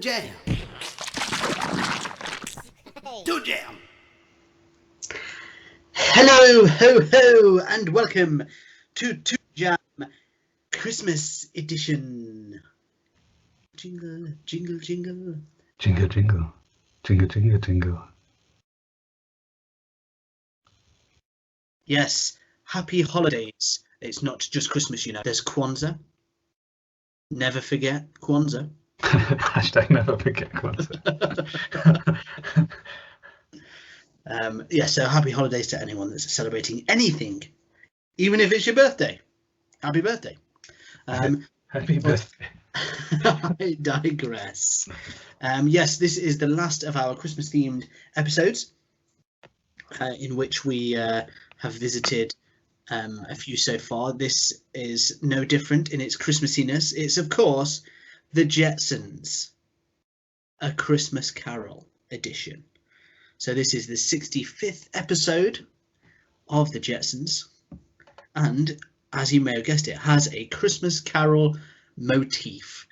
Jam. Toon Jam. Hello, ho, ho, and welcome to Toon Jam Christmas edition. Jingle, jingle, jingle. Jingle, jingle. Jingle, jingle, jingle. Yes, happy holidays. It's not just Christmas, you know. There's Kwanzaa. Never forget Kwanzaa. Hashtag never forget Kwanzaa. Yeah, so happy holidays to anyone that's celebrating anything, even if it's your birthday. Happy birthday. Happy birthday. I digress. Yes, this is the last of our Christmas-themed episodes, in which we have visited a few so far. This is no different in its Christmassiness. It's, of course, the Jetsons, A Christmas Carol edition. So this is the 65th episode of the Jetsons, and as you may have guessed, it has a Christmas Carol motif.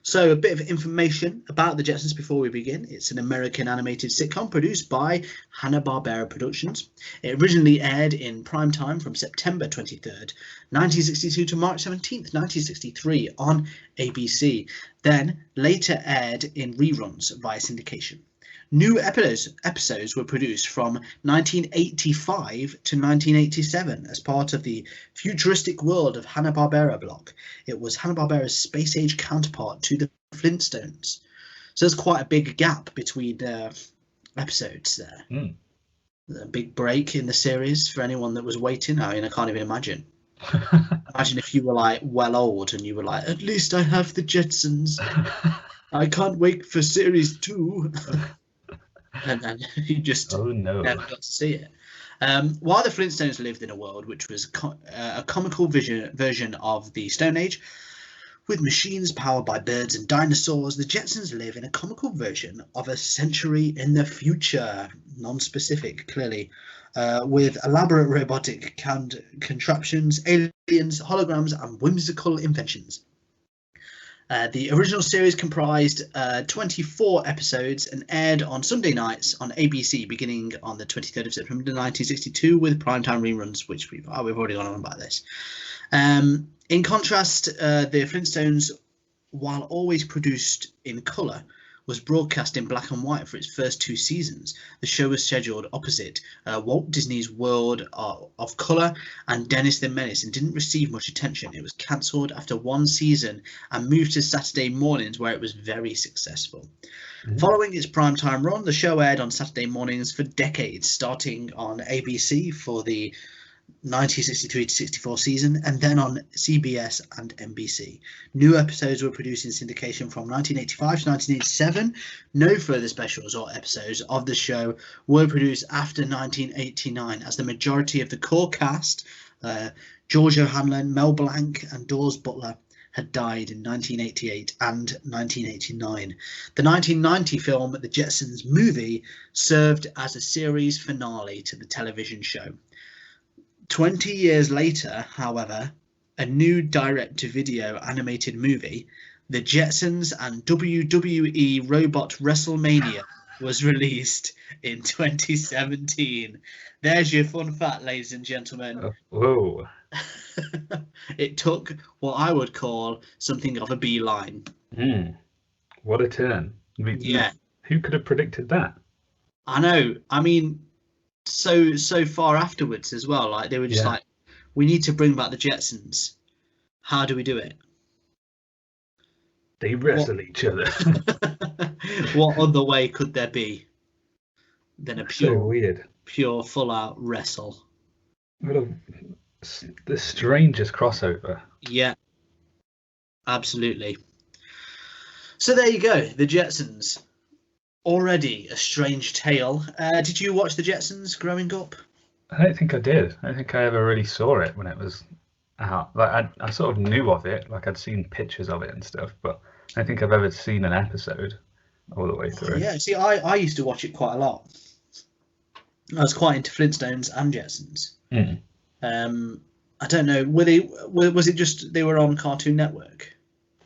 So a bit of information about the Jetsons before we begin. It's an American animated sitcom produced by Hanna-Barbera Productions. It originally aired in prime time from September 23rd, 1962 to March 17th, 1963 on ABC, then later aired in reruns via syndication. New episodes were produced from 1985 to 1987 as part of the futuristic world of Hanna-Barbera block. It was Hanna-Barbera's space age counterpart to the Flintstones. So there's quite a big gap between episodes there. A big break in the series for anyone that was waiting. I mean, I can't even imagine. Imagine if you were like well old and you were like, at least I have the Jetsons. I can't wait for series 2. And you just never got to see it. While the Flintstones lived in a world which was a comical version of the Stone Age, with machines powered by birds and dinosaurs, the Jetsons live in a comical version of a century in the future, non-specific clearly, with elaborate robotic contraptions, aliens, holograms, and whimsical inventions. The original series comprised 24 episodes and aired on Sunday nights on ABC beginning on the 23rd of September 1962 with primetime reruns, which we've already gone on about this. In contrast, the Flintstones, while always produced in colour, was broadcast in black and white for its first 2 seasons. The show was scheduled opposite Walt Disney's World of Colour and Dennis the Menace and didn't receive much attention. It was cancelled after 1 season and moved to Saturday mornings, where it was very successful. Following its primetime run, the show aired on Saturday mornings for decades, starting on ABC for the 1963 to 64 season, and then on CBS and NBC. New episodes were produced in syndication from 1985 to 1987. No further specials or episodes of the show were produced after 1989, as the majority of the core cast, George O'Hanlon, Mel Blanc, and Dawes Butler, had died in 1988 and 1989. The 1990 film The Jetsons Movie served as a series finale to the television show. 20 years later, however, a new direct-to-video animated movie, The Jetsons and WWE Robot WrestleMania, was released in 2017. There's your fun fact, ladies and gentlemen. Whoa. It took what I would call something of a beeline. What a turn. Yeah. Who could have predicted that? I know. I mean, so far afterwards as well, like they were just like, we need to bring back the Jetsons. How do we do it? They wrestle each other. What other way could there be than a pure full out wrestle? The strangest crossover. Yeah, absolutely. So there you go, the Jetsons. Already a strange tale. Did you watch the Jetsons growing up? I don't think I did. I don't think I ever really saw it when it was out. Like I sort of knew of it, like I'd seen pictures of it and stuff, but I don't think I've ever seen an episode all the way through. Yeah, see, I used to watch it quite a lot. I was quite into Flintstones and Jetsons. I don't know, was it just they were on Cartoon Network?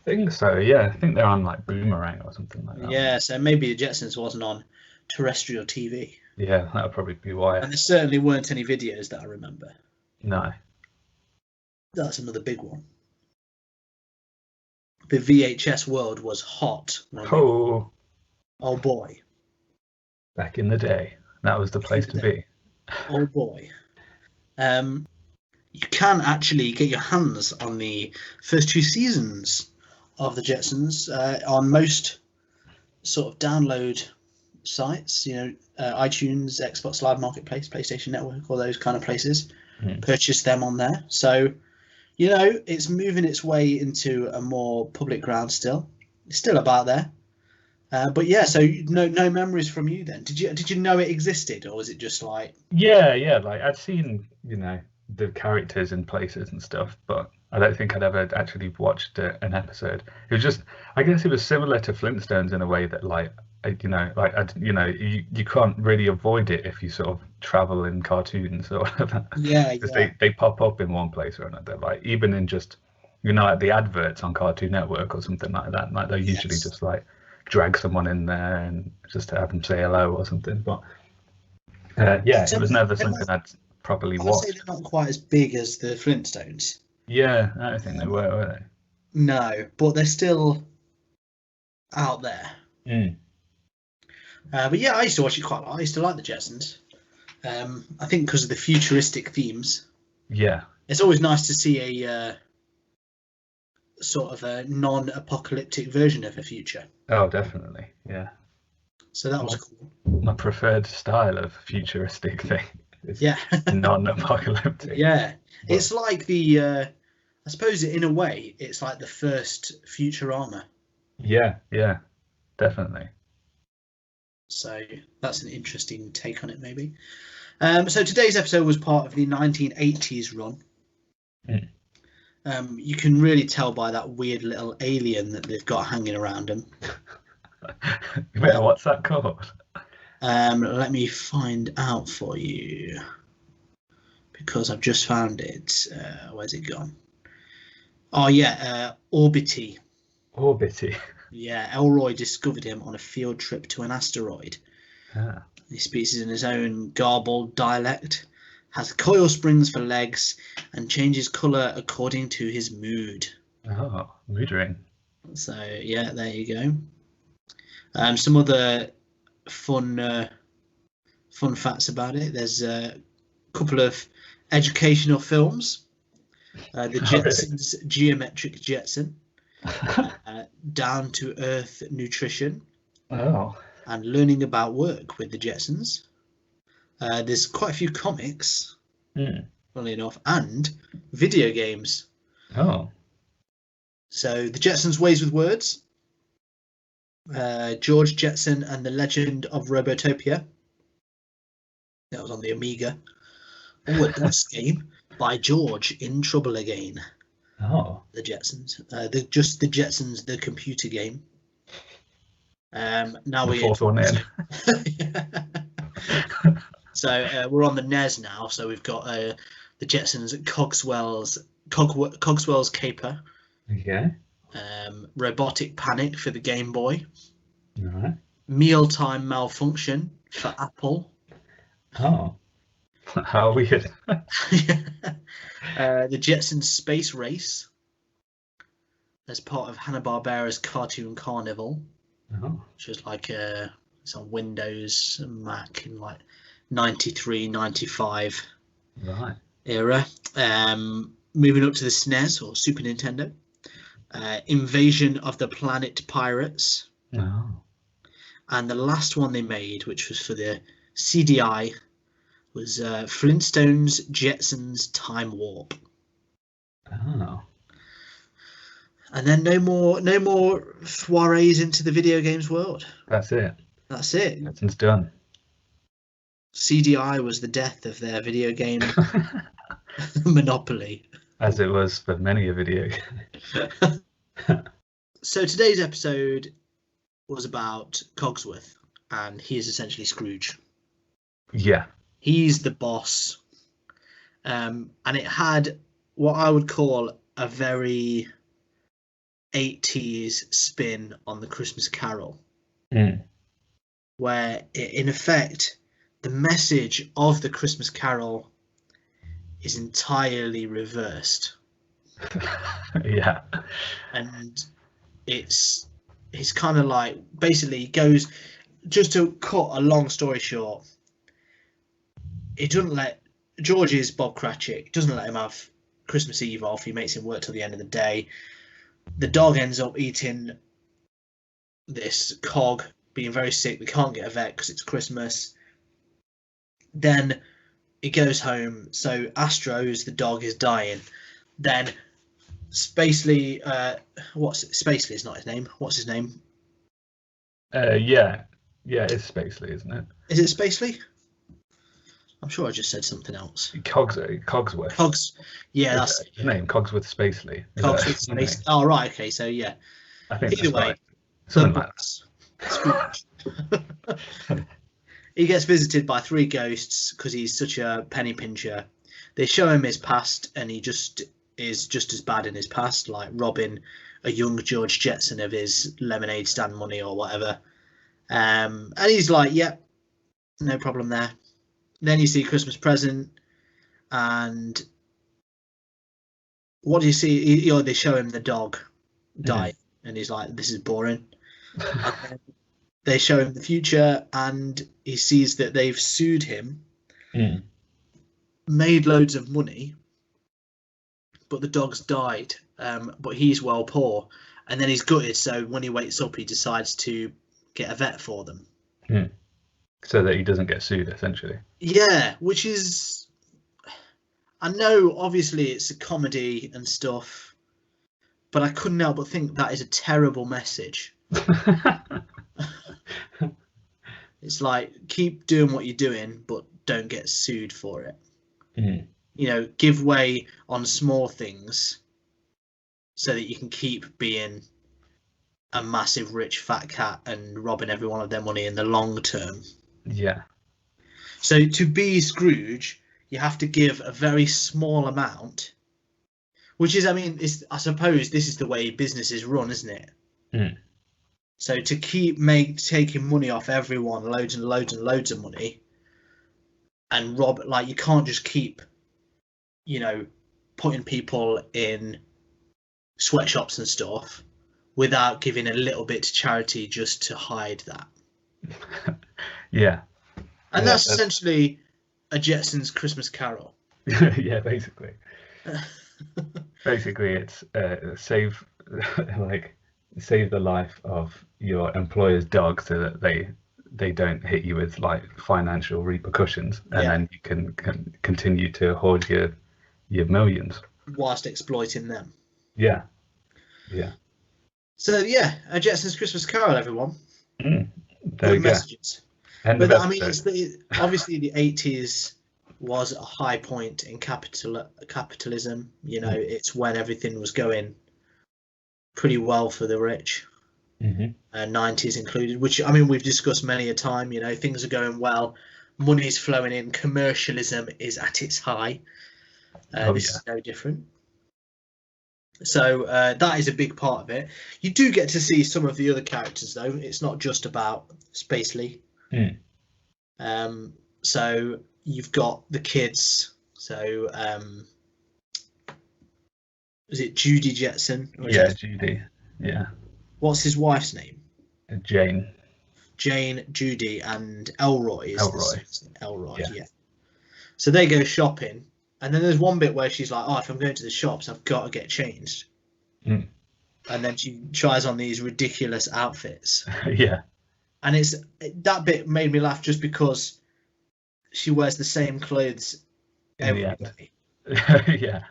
think so. Yeah, I think they're on like Boomerang or something like that. Yeah, so maybe the Jetsons wasn't on terrestrial TV. Yeah, that would probably be why. And there certainly weren't any videos that I remember. No. That's another big one. The VHS world was hot. Oh, Oh boy. back in the day, that was the place to be. Oh boy. You can actually get your hands on the first 2 seasons of the Jetsons on most sort of download sites, iTunes, Xbox Live Marketplace, PlayStation Network, all those kind of places. Purchase them on there. So, it's moving its way into a more public ground still. It's still about there. But yeah, so no memories from you then. Did you know it existed, or was it just like? Yeah, like I'd seen, the characters in places and stuff, but I don't think I'd ever actually watched an episode. It was just, I guess it was similar to Flintstones in a way that you can't really avoid it if you sort of travel in cartoons or whatever. Yeah, Because yeah. they pop up in one place or another, like even in just, at the adverts on Cartoon Network or something like that, like they'll usually Yes. just like drag someone in there and just to have them say hello or something. But yeah, it was never something I'd properly I'd say watched. they're not quite as big as the Flintstones. Yeah, I don't think they were they? No, but they're still out there. But yeah, I used to watch it quite a lot. I used to like the Jetsons. I think because of the futuristic themes. Yeah. It's always nice to see a sort of a non-apocalyptic version of the future. Oh, definitely. Yeah. So that was cool. My preferred style of futuristic thing is non-apocalyptic. Yeah. But it's like I suppose in a way, it's like the first Futurama. Yeah, definitely. So that's an interesting take on it, maybe. So today's episode was part of the 1980s run. You can really tell by that weird little alien that they've got hanging around them. What's that called? Let me find out for you, because I've just found it. Where's it gone? Oh yeah, Orbity. Orbity. Yeah, Elroy discovered him on a field trip to an asteroid. Ah. He speaks in his own garbled dialect, has coil springs for legs, and changes colour according to his mood. Oh, mood ring. So yeah, there you go. Some other fun facts about it. There's a couple of educational films. The Jetsons, really? Geometric Jetson, Down to Earth Nutrition, and Learning About Work with the Jetsons. There's quite a few comics, funnily enough, and video games. Oh. So the Jetsons' Ways with Words, George Jetson and the Legend of Robotopia. That was on the Amiga. Oh, a DOS game by George in Trouble Again. Oh. The Jetsons. The Jetsons, the computer game. Now the fourth one in. So we're on the NES now. So we've got the Jetsons, Cogswell's Caper. Okay. Robotic Panic for the Game Boy. All right. Mealtime Malfunction for Apple. Oh. How weird. The Jetsons Space Race as part of Hanna-Barbera's Cartoon Carnival, which was like it's on Windows and Mac in like 93, 95 era. Moving up to the SNES or Super Nintendo, Invasion of the Planet Pirates. And the last one they made, which was for the CDI, was Flintstones Jetsons Time Warp. Oh. And then no more soirees into the video games world. That's it. Jetsons done. CDI was the death of their video game monopoly. As it was for many a video game. So today's episode was about Cogsworth, and he is essentially Scrooge. Yeah. He's the boss. And it had what I would call a very 80s spin on the Christmas Carol, Mm. where in effect the message of the Christmas Carol is entirely reversed, Yeah. and it's kind of like basically he goes, just to cut a long story short, he doesn't let George is Bob Cratchit, doesn't let him have Christmas Eve off. He makes him work till the end of the day. The dog ends up eating this cog, being very sick. They can't get a vet because it's Christmas. Then he goes home. So Astro's the dog is dying. Then Spacely, Spacely is not his name. What's his name? Yeah, it's Spacely, isn't it? Is it Spacely? I'm sure I just said something else. Cogsworth. Cogs. Yeah, that's his name. Cogsworth Spacely. Cogsworth Spacely. Oh, right. Okay. So yeah. I think Either way, right. Something like that. He gets visited by 3 ghosts because he's such a penny pincher. They show him his past, and he just is just as bad in his past, like robbing a young George Jetson of his lemonade stand money or whatever. And he's like, "Yep, no problem there." Then you see Christmas Present, and what do you see? They show him the dog die, and he's like, "This is boring." And then they show him the future, and he sees that they've sued him, made loads of money, but the dog's died. But he's well poor, and then he's gutted. So when he wakes up, he decides to get a vet for them, so that he doesn't get sued, essentially. Yeah, which is, I know obviously it's a comedy and stuff, but I couldn't help but think that is a terrible message. It's like, keep doing what you're doing, but don't get sued for it. Give way on small things so that you can keep being a massive rich fat cat and robbing everyone of their money in the long term. Yeah. So to be Scrooge, you have to give a very small amount, which is, I suppose this is the way businesses run, isn't it? So to keep taking money off everyone, loads and loads and loads of money, and rob, like, you can't just keep, putting people in sweatshops and stuff without giving a little bit to charity just to hide that. Yeah. And that's essentially a Jetsons Christmas Carol. Yeah, basically. Basically, it's save the life of your employer's dog so that they don't hit you with like financial repercussions, and then you can continue to hoard your millions whilst exploiting them. Yeah. So yeah, a Jetsons Christmas Carol, everyone. Good messages. But obviously the 80s was a high point in capitalism. It's when everything was going pretty well for the rich, 90s included, which we've discussed many a time. Things are going well, money's flowing in, commercialism is at its high. This is no different. So that is a big part of it. You do get to see some of the other characters, though. It's not just about Spacely. So you've got the kids. So is it Judy Jetson? Judy. Yeah. What's his wife's name? Jane, Judy, and Elroy. Elroy. Yeah. Yeah. So they go shopping, and then there's one bit where she's like, "Oh, if I'm going to the shops, I've got to get changed." And then she tries on these ridiculous outfits. Yeah. And that bit made me laugh just because she wears the same clothes every day. Yeah.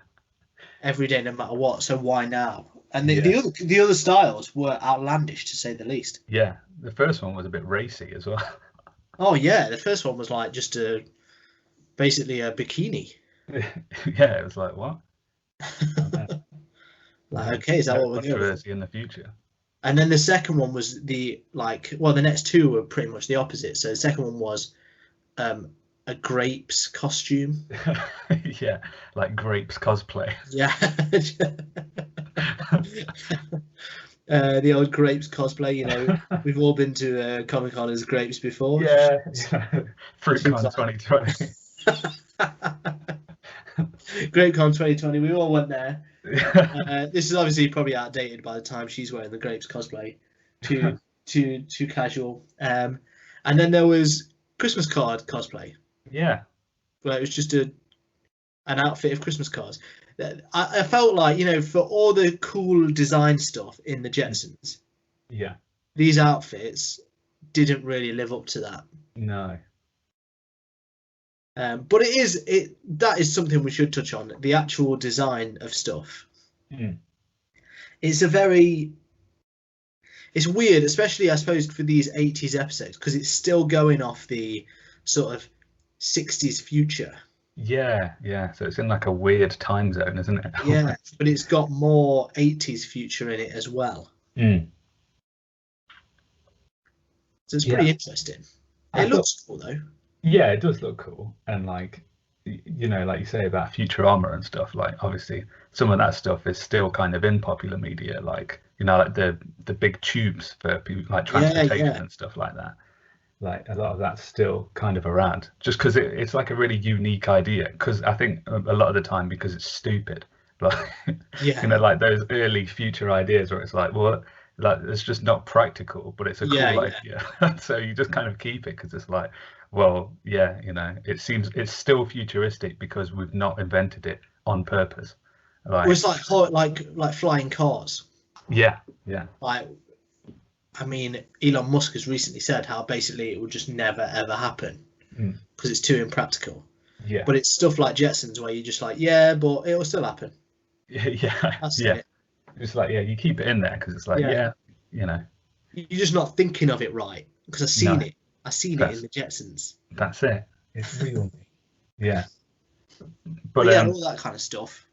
Every day, no matter what. So why now? And the other styles were outlandish, to say the least. Yeah, the first one was a bit racy as well. Oh yeah, the first one was like just basically a bikini. Yeah, it was like, what? Like, okay, is that what we're doing? In the future. And then the second one was the next two were pretty much the opposite. So the second one was a grapes costume. Yeah, like grapes cosplay. Yeah. The old Grapes cosplay, you know, we've all been to Comic Con as Grapes before. Yeah, Seems FruitCon like 2020. GrapeCon 2020, we all went there. This is obviously probably outdated by the time she's wearing the Grapes cosplay. Too casual. And then there was Christmas card cosplay, Yeah, where it was just an outfit of Christmas cards. I felt like, you know, for all the cool design stuff in the Jetsons, yeah, these outfits didn't really live up to that. no, But that is something we should touch on, the actual design of stuff. mm. It's it's weird, especially I suppose for these 80s episodes, because it's still going off the sort of 60s future. Yeah. So it's in like a weird time zone, isn't it? Yeah, but it's got more 80s future in it as well. Mm. So it's Yeah. pretty interesting. It looks cool though. Yeah, it does look cool, and like, you know, like you say about Futurama and stuff, like obviously some of that stuff is still kind of in popular media, like, you know, like the big tubes for people, like transportation and stuff like that. Like a lot of that's still kind of around, just because it's like a really unique idea. Because I think a lot of the time, because it's stupid, like you know, like those early future ideas where it's like, well, like it's just not practical, but it's a cool idea. So you just kind of keep it because it's like, well, yeah, you know, it seems it's still futuristic because we've not invented it on purpose. Like, well, it's like flying cars. Yeah. Like, I mean, Elon Musk has recently said how basically it will just never ever happen because it's too impractical. Yeah. But it's stuff like Jetsons where you're just like, yeah, but it will still happen. Yeah. That's it. It's like, yeah, you keep it in there because it's like, yeah, you know, you're just not thinking of it right because I've seen it. I've seen it in the Jetsons. That's it. It's real. Yeah. But yeah, all that kind of stuff.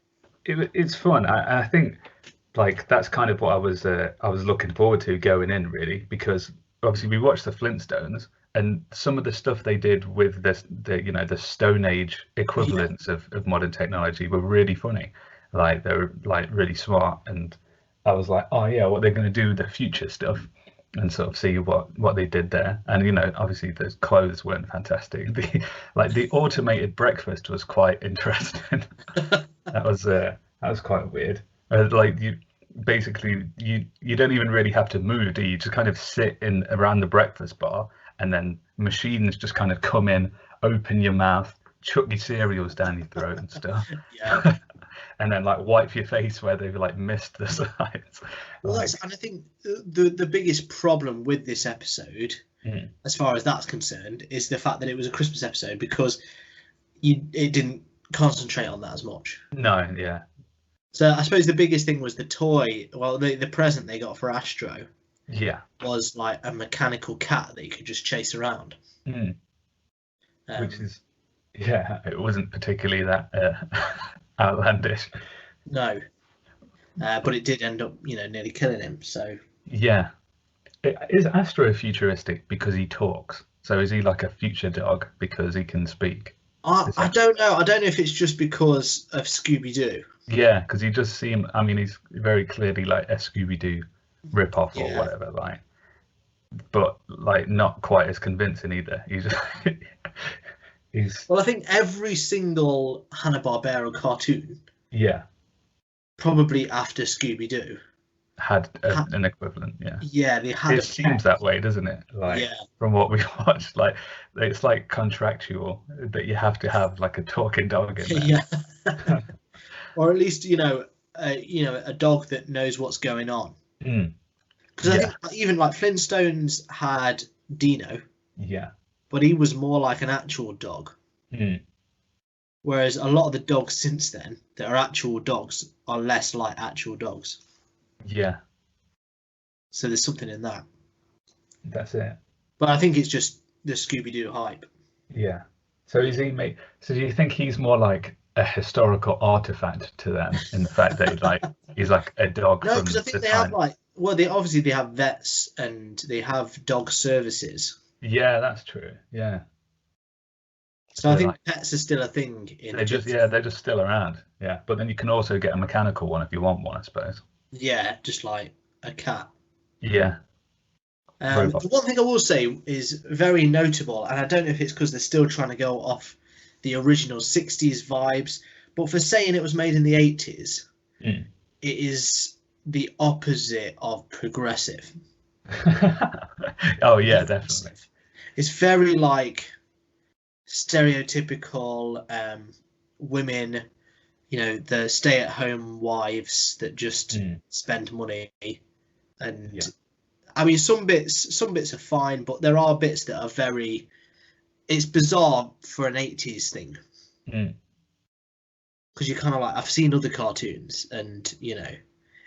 It's fun. I think like that's kind of what I was looking forward to going in, really, because obviously we watched the Flintstones and some of the stuff they did with the you know, the Stone Age equivalents of modern technology were really funny. Like they were like really smart, and I was like, oh yeah, what they're going to do with the future stuff, and sort of see what they did there. And you know, obviously the clothes weren't fantastic. The automated breakfast was quite interesting. that was quite weird. Like you don't even really have to move, do you? Just kind of sit in around the breakfast bar, and then machines just kind of come in, open your mouth, chuck your cereals down your throat and stuff. Yeah. And then like wipe your face where they've like missed the sides. Well, and I think the biggest problem with this episode, as far as that's concerned, is the fact that it was a Christmas episode, because it didn't concentrate on that as much. No, yeah. So I suppose the biggest thing was the toy. Well, the present they got for Astro. Yeah. Was like a mechanical cat that you could just chase around. Which is, yeah, it wasn't particularly that outlandish. No, but it did end up, you know, nearly killing him. So yeah, is Astro futuristic because he talks? So is he like a future dog because he can speak? I don't know. I don't know if it's just because of Scooby-Doo. Yeah, because he just seemed. I mean, he's very clearly like a Scooby-Doo rip-off or whatever, like, but like not quite as convincing either. He's. Well, I think every single Hanna-Barbera cartoon. Yeah. Probably after Scooby-Doo. Had an equivalent, yeah. Yeah, they had. It seems that way, doesn't it? Like from what we watched, like it's like contractual that you have to have like a talking dog in there. Yeah. Or at least you know, a dog that knows what's going on. Because I think even like Flintstones had Dino. Yeah. But he was more like an actual dog. Whereas a lot of the dogs since then that are actual dogs are less like actual dogs. Yeah. So there's something in that. That's it. But I think it's just the Scooby-Doo hype. Yeah. So is he so do you think he's more like a historical artifact to them in the fact that he's like a dog? No, because I think they have they have vets and they have dog services. Yeah, that's true. Yeah. So I think pets are still a thing. They're just still around. Yeah, but then you can also get a mechanical one if you want one, I suppose. Yeah, just like a cat. Yeah, robot. The one thing I will say is very notable, and I don't know if it's because they're still trying to go off the original 60s vibes, but for saying it was made in the 80s, Mm. it is the opposite of progressive. Oh yeah, definitely. It's very like stereotypical women, the stay-at-home wives that just Mm. spend money. And Yeah. I mean, some bits are fine, but there are bits that are very. It's bizarre for an 80s thing Mm. because you kind of like I've seen other cartoons, and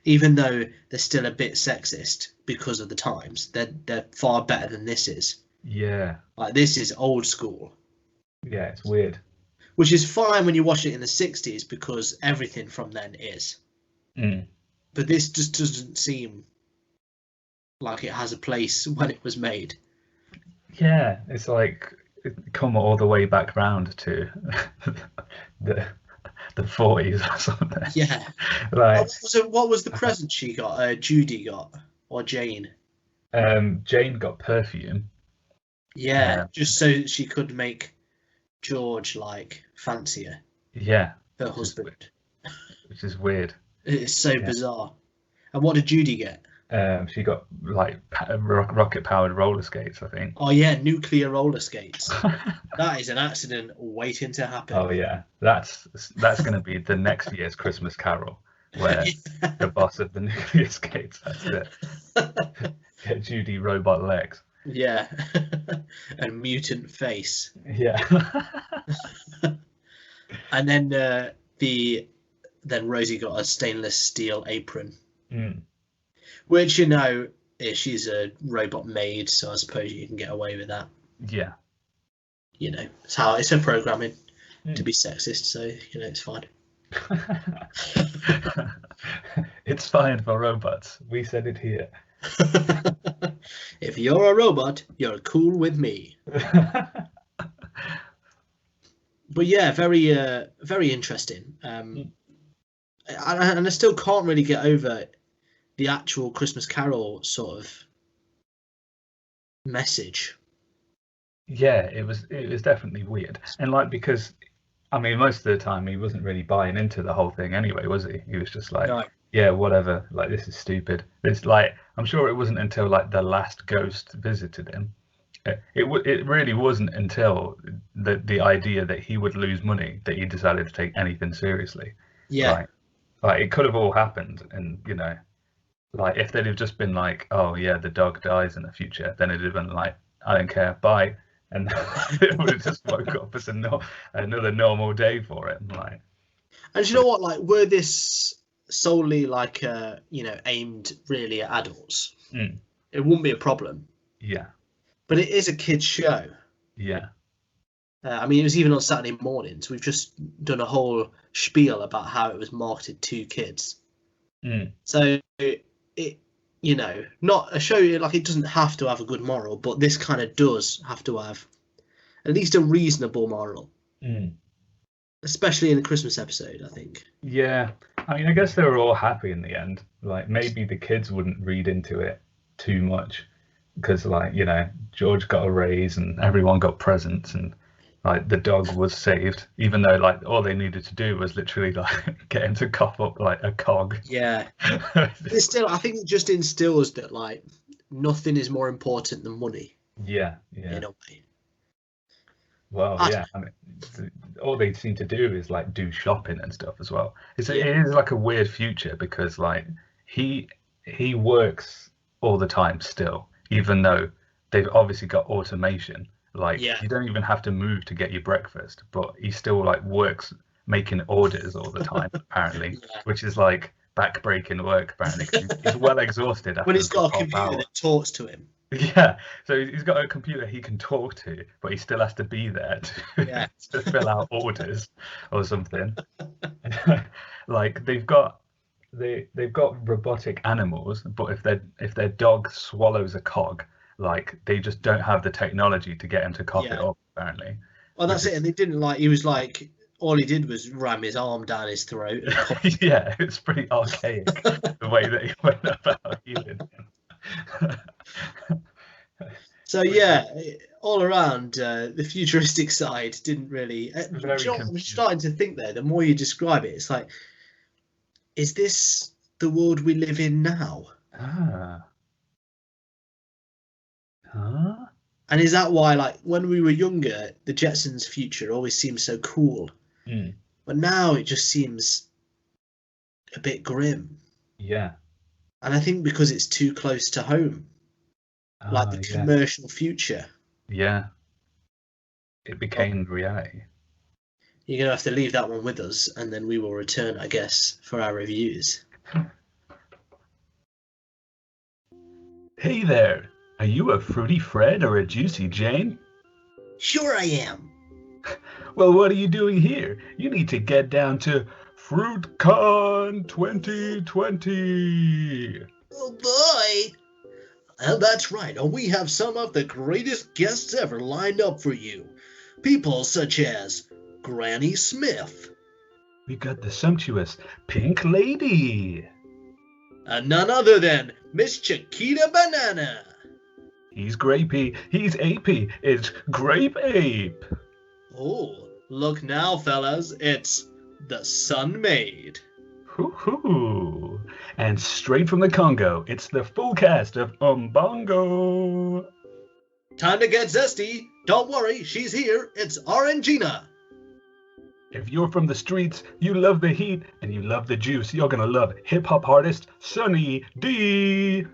even though they're still a bit sexist because of the times, they're far better than this is. Yeah. Like this is old school, Yeah, it's weird. which is fine when you watch it in the 60s because everything from then is. Mm. But this just doesn't seem like it has a place when it was made. Yeah, it's like come all the way back round to the the 40s or something. Yeah. Like, What was the present she got? Judy got, or Jane? Jane got perfume. Yeah, Um, just so she could make George like fancier, yeah, her which is husband. which is weird. It's so Yeah. bizarre. And what did Judy get? She got like rocket powered roller skates, I think. Oh yeah, nuclear roller skates. That is an accident waiting to happen. Oh yeah, that's going to be the next year's Christmas Carol, where the boss of the nuclear skates has to get Judy robot legs. Yeah, and mutant face. Yeah. And then then Rosie got a stainless steel apron, Mm. which she's a robot maid, so I suppose you can get away with that. Yeah. It's her programming to Mm. be sexist, so it's fine. It's fine for robots. We said it here. If you're a robot, you're cool with me. But yeah, very very interesting. And I still can't really get over the actual Christmas Carol sort of message. Yeah, it was definitely weird. And like because I mean most of the time he wasn't really buying into the whole thing anyway, was he? He was just like, No. yeah, whatever, like this is stupid. It's like I'm sure it wasn't until like the last ghost visited him. It really wasn't until the idea that he would lose money that he decided to take anything seriously. Yeah. Like it could have all happened and like if they'd have just been like, oh yeah, the dog dies in the future, then it'd have been like, I don't care, bye. And it would have just woke up as another normal day for it. Like, And you know what? Like, were this solely like aimed really at adults, mm, it wouldn't be a problem. yeah, But it is a kids' show. yeah, I mean, it was even on Saturday mornings. We've just done a whole spiel about how it was marketed to kids. mm, So not a show like it doesn't have to have a good moral, but this kind of does have to have at least a reasonable moral, mm. especially in the Christmas episode, I think. Yeah. I mean, I guess they were all happy in the end. Like maybe the kids wouldn't read into it too much because, like, George got a raise and everyone got presents and like the dog was saved, even though like all they needed to do was literally like get him to cough up like a cog. Yeah. But still, I think it just instills that like nothing is more important than money Yeah, yeah. in a way. Well, yeah. I mean, all they seem to do is like do shopping and stuff as well. It Yeah. is like a weird future because like he works all the time still, even though they've obviously got automation. Like Yeah. you don't even have to move to get your breakfast, but he still like works making orders all the time apparently, Yeah. which is like back-breaking work apparently. 'Cause he's well exhausted after When he's the got a half computer hour. that talks to him. Yeah, so he's got a computer he can talk to, but he still has to be there Yeah. to fill out orders or something. Like they've got robotic animals, but if their dog swallows a cog, like they just don't have the technology to get him to cough it Yeah. up, apparently. Well, Which that's it. is And they didn't like. He was like all he did was ram his arm down his throat. Yeah, it's pretty archaic the way that he went about healing him. So yeah, all around, the futuristic side didn't really. Do you know what I'm starting to think there? The more you describe it, it's like, is this the world we live in now? Ah. Huh? And is that why, like, when we were younger, the Jetsons' future always seemed so cool, but now it just seems a bit grim. Yeah. And I think because it's too close to home, like the commercial future. Yeah. It became reality. You're going to have to leave that one with us, and then we will return, I guess, for our reviews. Hey there! Are you a Fruity Fred or a Juicy Jane? Sure I am. Well, what are you doing here? You need to get down to FruitCon 2020! Oh boy! Well, that's right, and we have some of the greatest guests ever lined up for you. People such as Granny Smith. We got the sumptuous Pink Lady. And none other than Miss Chiquita Banana. He's grapey, he's apey, it's Grape Ape. Oh, look now, fellas, it's the Sun-Maid. Hoo-hoo. And straight from the Congo, it's the full cast of Umbongo. Time to get zesty. Don't worry, she's here. It's Orangina. If you're from the streets, you love the heat, and you love the juice, you're gonna love hip-hop artist Sunny D.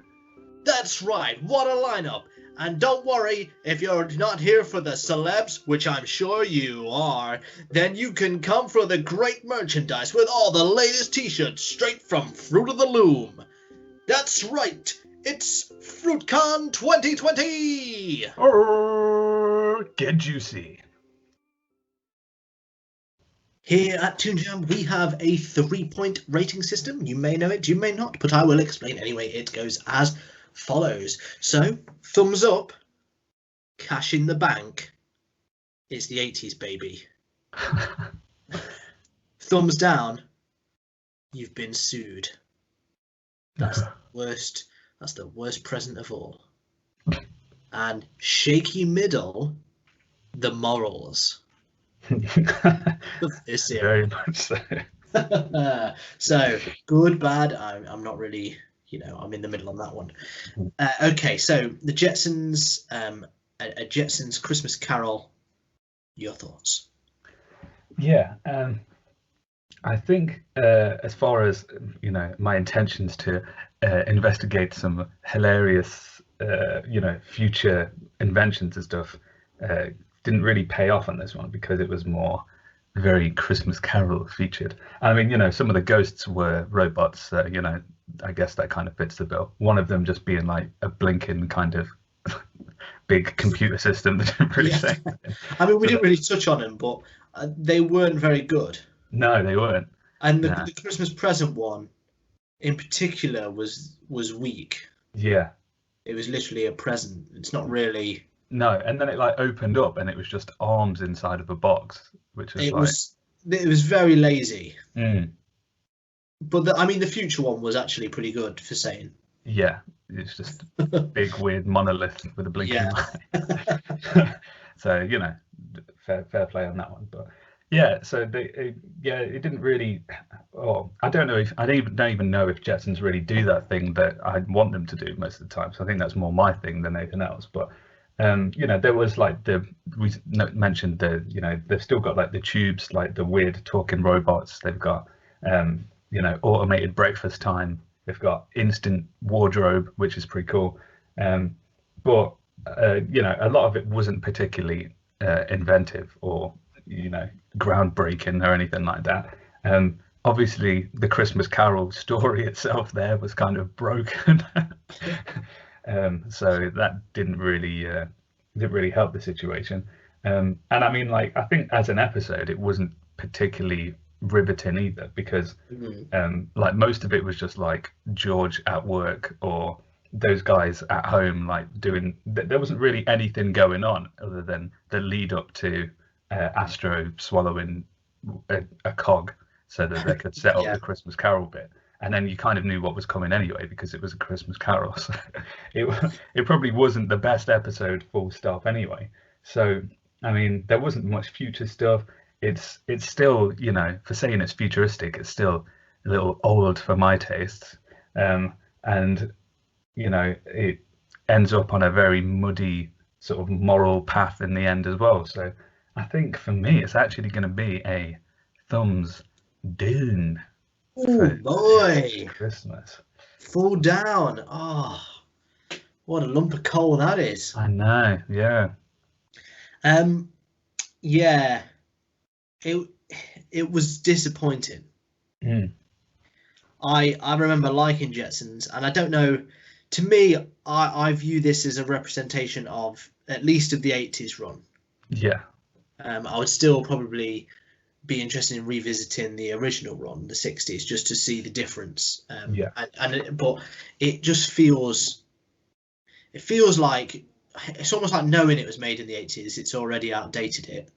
That's right, what a lineup. And don't worry, if you're not here for the celebs, which I'm sure you are, then you can come for the great merchandise with all the latest t-shirts straight from Fruit of the Loom. That's right, it's FruitCon 2020! Get juicy. Here at Toon Jam, we have a 3-point rating system. You may know it, you may not, but I will explain anyway. It goes as follows. So, thumbs up, cash in the bank. It's the 80s, baby. Thumbs down, you've been sued. That's the worst. That's the worst present of all. And shaky middle, the morals. This year. Very much so. So good, bad. I'm not really, I'm in the middle on that one. Okay, so the Jetsons, a Jetsons Christmas Carol. Your thoughts? Yeah, I think as far as my intentions to investigate some hilarious, future inventions and stuff, didn't really pay off on this one because it was more very Christmas Carol featured. I mean, some of the ghosts were robots, I guess that kind of fits the bill. One of them just being like a blinking kind of big computer system that didn't really say anything. I mean, we didn't really touch on them, but they weren't very good. No, they weren't. And the Christmas present one in particular was weak. Yeah. It was literally a present. It's not really... No, and then it like opened up and it was just arms inside of a box, which was it was very lazy. Mm. But the future one was actually pretty good for saying. Yeah, it's just a big weird monolith with a blinking light. So fair play on that one. But yeah, so it didn't really. Oh, I don't even know if Jetsons really do that thing that I want them to do most of the time. So I think that's more my thing than anything else. But there was like we mentioned they've still got like the tubes, like the weird talking robots. They've got automated breakfast time. They've got instant wardrobe, which is pretty cool. But a lot of it wasn't particularly inventive or groundbreaking or anything like that. Obviously, the Christmas Carol story itself there was kind of broken. So that didn't really help the situation. And I mean, like, I think as an episode, it wasn't particularly riveting either because like most of it was just like George at work or those guys at home, like there wasn't really anything going on other than the lead up to Astro swallowing a cog so that they could set up Yeah. the Christmas Carol bit. And then you kind of knew what was coming anyway because it was a Christmas Carol. So it probably wasn't the best episode, full stop, anyway. So I mean, there wasn't much future stuff. It's still, you know, for saying it's futuristic, it's still a little old for my tastes. And you know, it ends up on a very muddy sort of moral path in the end as well. So I think for me, it's actually going to be a thumbs down. Oh boy, Christmas. fall down. Oh, what a lump of coal that is. I know, yeah. Yeah, it was disappointing. I remember liking Jetsons, and I don't know. To me, I view this as a representation of at least of the 80s run. Yeah. I would still probably be interested in revisiting the original run, the 60s, just to see the difference. But it just feels like it's almost like knowing it was made in the 80s, it's already outdated it.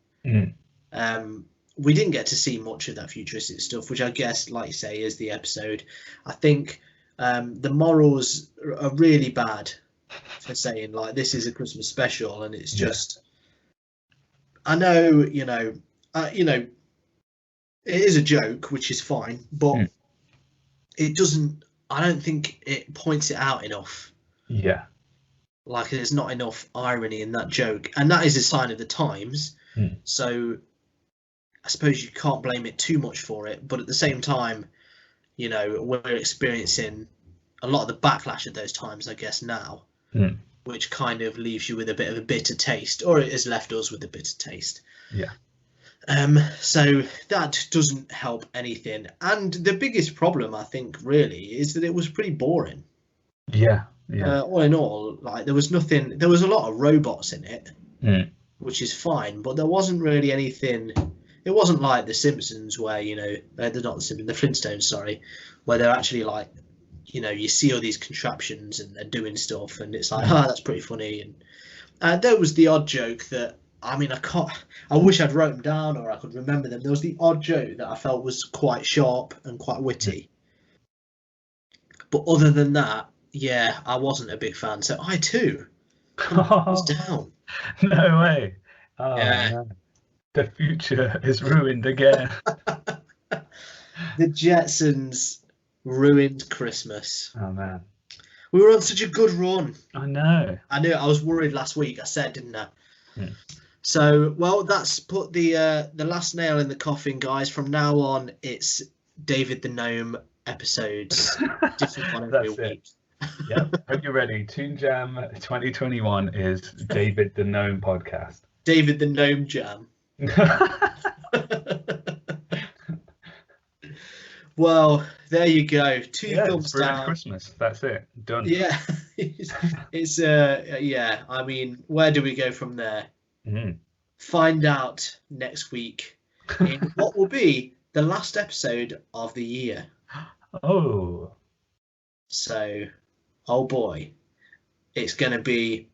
We didn't get to see much of that futuristic stuff, which I guess, like you say, is the episode. I think the morals are really bad for saying like this is a Christmas special, and it's just I know, you know, it is a joke, which is fine, but it doesn't. I don't think it points it out enough. Yeah. Like there's not enough irony in that joke, and that is a sign of the times. So I suppose you can't blame it too much for it, but at the same time, you know, we're experiencing a lot of the backlash of those times, I guess, now, which kind of leaves you with a bit of a bitter taste, or it has left us with a bitter taste. Yeah. So that doesn't help anything. And the biggest problem, I think, really, is that it was pretty boring. Yeah. All in all, like there was nothing. There was a lot of robots in it, which is fine, but there wasn't really anything. It wasn't like The Simpsons, where, you know, they're not The Simpsons, the Flintstones, sorry, where they're actually like, you know, you see all these contraptions and they're doing stuff, and it's like, that's pretty funny. And there was the odd joke that, I mean, I wish I'd wrote them down or I could remember them. There was the odd joke that I felt was quite sharp and quite witty. But other than that, yeah, I wasn't a big fan. So I too was down. No way. Oh, Yeah. no. The future is ruined again. The Jetsons ruined Christmas. Oh, man. We were on such a good run. I know. I knew. I was worried last week. I said, didn't I? So, well, that's put the last nail in the coffin, guys. From now on, it's David the Gnome episodes. Different one every week. Yep. Hope you're ready. Toon Jam 2021 is David the Gnome podcast. David the Gnome Jam. Well, there you go. Two thumbs down. Christmas. That's it. Done. Yeah. It's yeah. I mean, where do we go from there? Find out next week in what will be the last episode of the year. Oh. So, oh boy, it's going to be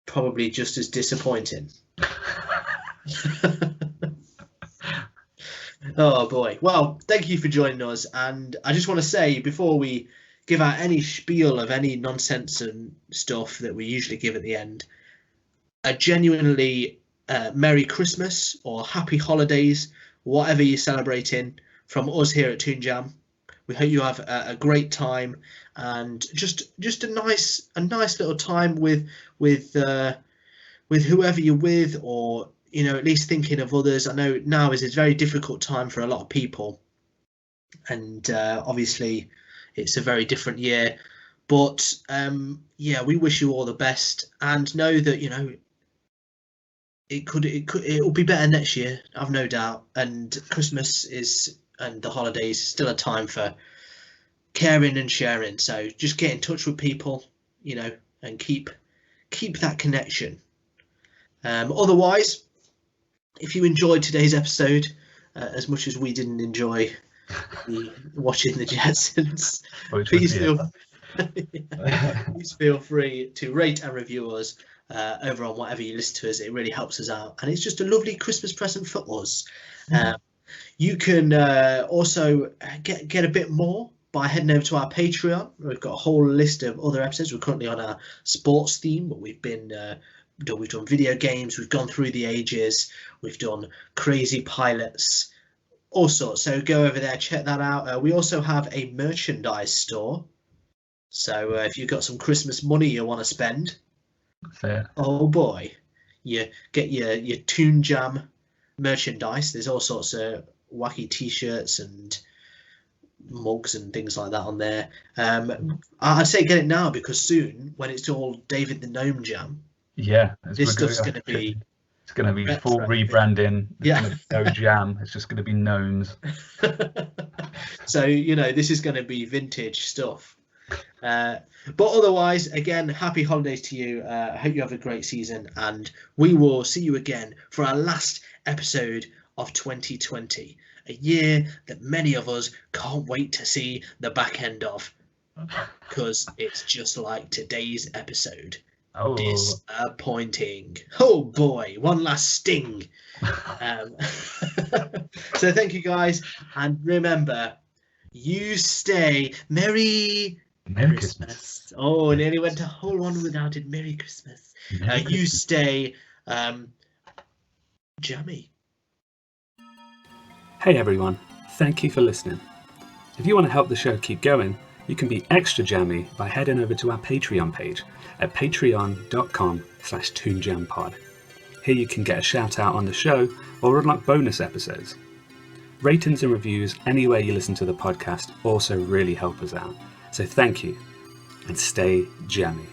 probably just as disappointing. Oh boy. Well, thank you for joining us. And I just want to say, before we give out any spiel of any nonsense and stuff that we usually give at the end, a genuinely Merry Christmas or Happy Holidays, whatever you're celebrating, from us here at Toon Jam. We hope you have a great time and just a nice little time with whoever you're with, or, you know, at least thinking of others. I know now is a very difficult time for a lot of people, and obviously it's a very different year, but yeah, we wish you all the best, and know that, you know, it'll be better next year, I've no doubt. And Christmas and the holidays is still a time for caring and sharing. So just get in touch with people, you know, and keep that connection. Otherwise, if you enjoyed today's episode as much as we didn't enjoy watching the Jetsons, please feel free to rate and review us over on whatever you listen to us. It really helps us out, and it's just a lovely Christmas present for us. You can also get a bit more by heading over to our Patreon. We've got a whole list of other episodes. We're currently on our sports theme, but we've done video games. We've gone through the ages. We've done crazy pilots, all sorts. So go over there, check that out. We also have a merchandise store. So if you've got some Christmas money you want to spend, oh boy, you get your Toon Jam merchandise. There's all sorts of wacky t-shirts and mugs and things like that on there. I'd say get it now, because soon, when it's all David the Gnome Jam, this stuff's going to be... It's going to be full rebranding. It's going to be no jam. It's just going to be gnomes. So, this is going to be vintage stuff. But otherwise, again, happy holidays to you. I hope you have a great season, and we will see you again for our last episode of 2020, a year that many of us can't wait to see the back end of, because it's just like today's episode. Oh. Disappointing. Oh boy, one last sting. So thank you guys, and remember, you stay Merry Christmas. Oh, nearly went a whole one without it. Merry Christmas. You stay jammy. Hey everyone, thank you for listening. If you want to help the show keep going, you can be extra jammy by heading over to our Patreon page at patreon.com/toonjampod. Here you can get a shout out on the show or unlock bonus episodes. Ratings and reviews anywhere you listen to the podcast also really help us out. So thank you, and stay jammy.